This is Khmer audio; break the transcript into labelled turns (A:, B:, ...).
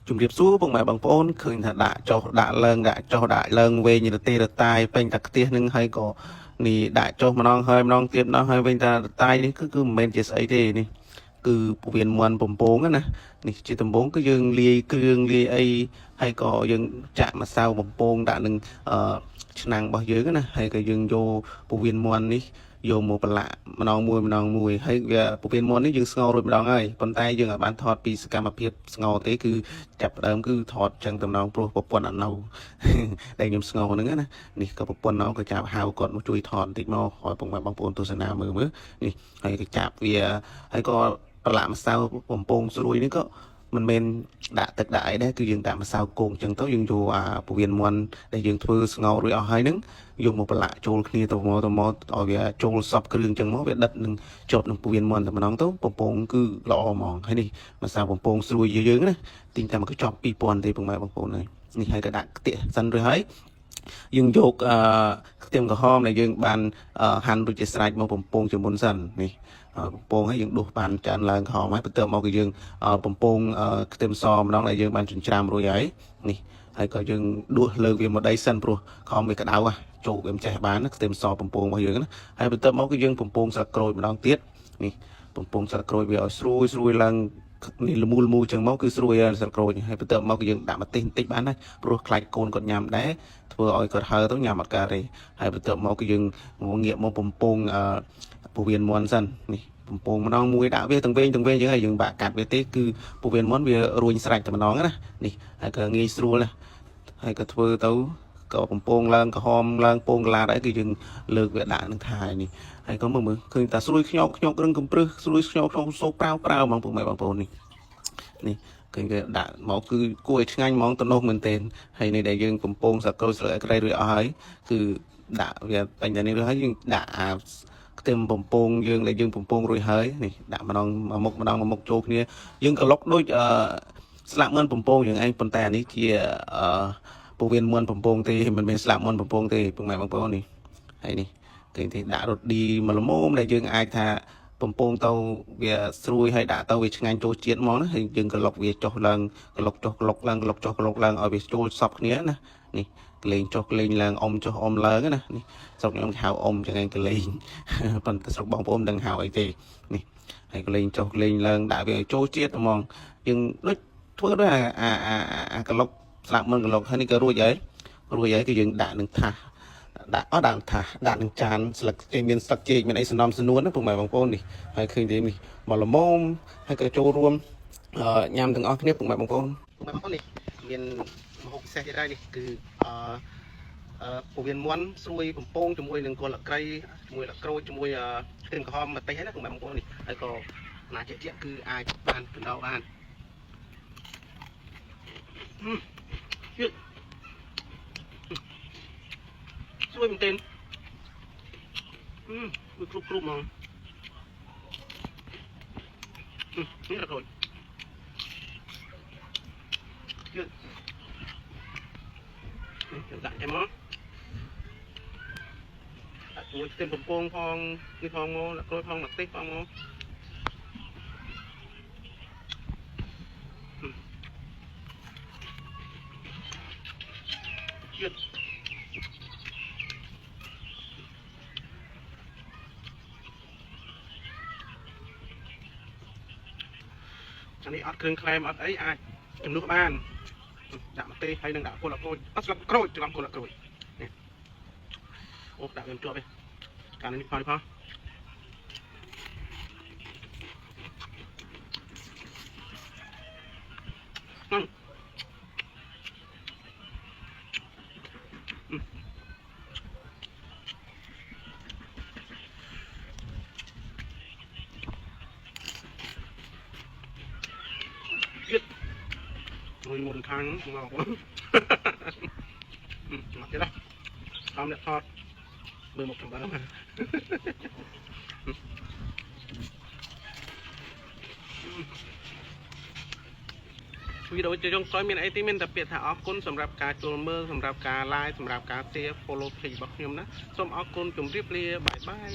A: ជំរាបសួរពុកម៉ែបងប្អូនឃើញថាដាក់ចុះដាក់ឡើងដាក់ចុះដាក់ឡើងវិញទៅទេទៅតាយពេញតែខ្ទះនឹងហើយក៏នេះដាក់ចុះម្ដងហើយម្ដងទៀតម្ដងហើយវិញថាតាយនេះគឺមិនមែនជាស្អីទេនេះគឺពវៀនមន់បំពងណានេះជាដំបងគឺយើងលាយគ្រឿងលាយអីហើយក៏យើងចាក់ម្សៅបំពងដាក់នឹងឆ្នាំងរបស់យើងណាហើយក៏យើងយកពវៀនមន់នេះយកមកប្រឡាក់ម្ដងមួយហើយវាពវៀនមន់នេះយើងស្ងោររួចម្ដងហើយប៉ុន្តែយើងអាចបានថតពីសកម្មភាពស្ងោរទេគឺចាប់ផ្ដើមគឺថតចឹងតែម្ដងព្រោះប្រពន្ធអត់នៅដែលខ្ញុំស្ងោរហ្នឹងណានេះក៏ប្រពន្ធនៅក៏ចាប់ហៅគាត់មកជួយថតបន្តិចមកឲ្យពុកម៉ែបងប្អូនទស្សនាមើលនេះហើយក៏ចាប់វាហើយក៏ប្រឡាក់ម្សៅបំពងស្រួយនេះក៏មិនមែនដាក់ទឹកដាក់អីដែរគឺយើងដាក់ម្សៅគោកអញ្ចឹងទៅយើងយកពវៀនមន់ដែលយើងធ្វើស្ងោររួចអស់ហើយហ្នឹងយកមកប្រឡាក់ចូលគ្នាទៅមកឲ្យវាចូលសពគ្រឿងអញ្ចឹងមកវាដិតនឹងជាប់នឹងពវៀនមន់តែម្ដងទៅបំពងគឺល្អហ្មងហើយនេះម្សៅបំពងស្រួយយើងណាទិញតែមកកញ្ចប់2000ទេពុកម៉ែបងប្អូនហើយនេះហើយក៏ដាក់ខ្ទះសិនរួចហើយយើងយកខ្ទឹមក្រហមដែលយើងបានហាន់រួចជាស្រេចមកបំពងជាមុនសិននេះបំពងហើយយើងដួសបានចានឡើងក្រហមហើយបន្ទាប់មកគឺយើងបំពងខ្ទឹមសម្ដងដែលយើងបានចិញ្ច្រាំរួចហើយនេះហើយក៏យើងដួសលើវាមកដីសិនព្រោះក្រហមវាក្តៅចូលវាមិនចេះបានខ្ទឹមសបំពងរបស់យើងណាហើយបន្ទាប់មកគឺយើងបំពងស្លឹកក្រូចម្ដងទៀតនេះបំពងស្លឹកក្រូចវាឲ្យស្រួយឡើងនេះលមូចឹងមកគឺស្រួយស្លឹកក្រូចហើយបន្ទាប់មកគឺយើងដាក់ម្ទេសបន្តិចបានដែរព្រោះខ្លាចកូនគាត់ញ៉ាំដែរធ្វើឲ្យគាត់ហើទៅញ៉ាំអត់កើតទេហើយបន្ទាប់មកគឺយើងងាកមកបំពងពវៀនមន់សិននេះបំពងម្ដងមួយដាក់វាទាំងវែងចឹងហើយយើងបាក់កាត់វាទេគឺពវៀនមន់វារួញស្រេចតែម្ដងណានេះហើយក៏ងាយស្រួលណាហើយក៏ធ្វើទៅក៏បំពងឡើងក្រហមឡើងពងកន្លាតអីគឺយើងលើកវាដាក់នឹងថានេះហើយក៏មើលឃើញតែស្រួយខ្ញោករឹងកំព្រឹសស្រួយខ្ញោកក្នុងសូប្រាវហ្មងពុកម៉ែបងប្អូននេះឃើញគេដាក់មកគឺគួរឲ្យឆ្ងាញ់ហ្មងតំណោះមែនទែនហើយនេះដែលយើងបំពងសាក្រូចស្លឹកអក្រៃរួចអស់ហើយគឺដាក់វាតែនេះរួចហើយយើងដាក់ខ្ទឹមបំពងយើងដែលយើងបំពងរួចហើយនេះដាក់ម្ដងមួយមុខចូលគ្នាយើងក្លុកដូចស្លាកមន់បំពងយ៉ាងឯងប៉ុន្តែអានេះជាពវៀនមន់បំពងទេមិនមែនស្លាកមន់បំពងទេពុកម៉ែបងប្អូននេះហើយនេះឃើញទេដាក់រ៉ូឌីមកល្មមដែលយើងអាចថាបំពងទៅវាស្រួយហើយដាក់ទៅវាឆ្ងាញ់ចូលជាតិហ្មងណាហើយយើងក្លុកវាចុះឡើងក្លុកចុះក្លុកឡើងក្លុកចុះក្លុកឡើងឲ្យវាចូលសពគ្នាណានេះកលេងចុះកលេងឡើងអុំចុះអុំឡើងណានេះស្រុកខ្ញុំហៅអុំចឹងឯងកលេងប៉ុន្តែស្រុកបងប្អូនមិនដឹងហៅអីទេនេះហើយកលេងចុះកលេងឡើងដាក់វាឲ្យចូលជាតិហ្មងយើងដូចធ្វើដូចអាក្លុកស្លាកមុនក្លុកហើយនេះក៏រួចហើយគឺយើងដាក់នឹងថាសដាក់ថាសដាក់នឹងចានស្លឹកមានស្លឹកចេកមានអីសំណួនណាពុកម៉ែបងប្អូននេះហើយឃើញទេនេះមកល្មមហើយក៏ចូលរួមញ៉ាំទាំងអស់គ្នាពុកម៉ែបងប្អូននេះមានម្ហូបពិសេសទៀតហើយនេះគឺពវៀនមន់ស្រួយបំពងជាមួយនឹងគល់អក្រៃជាមួយលក្រូចជាមួយខ្ទឹមក្រហមម្ទេសហ្នឹងណាពុកម៉ែបងប្អូននេះហើយក៏ណាជាទៀតគឺអាចបានបណ្ដោបានស្រួយមែនទែនវាគ្រប់ហ្មងនេះលក្រូចទៀតដាក់ចាំមកដាក់ជាមួយខ្ទឹមបំពងផងនេះផងមកលក្រូចផងម្ទេសផងមកទៀតអានេះអត់គ្រឿងក្លែមអត់អីអាចជំនួសបានដាក់ម្ទេសហើយនឹងដាក់គល់អក្រូចអត់ស្លឹកក្រូចច្រឡំគល់អក្រូចនេះអូដាក់វាជាប់ទេកាលនេះផងហ្នឹងមួយមុនខាងមកមកទៀតណាតាមអ្នកថតមើលមកចំបើវីដេអូជើងក្រោយមានអីទីមានតែពាក្យថាអរគុណសម្រាប់ការចូលមើលសម្រាប់ការ like សម្រាប់ការ share follow page របស់ខ្ញុំណាសូមអរគុណជម្រាបលាបាយបាយ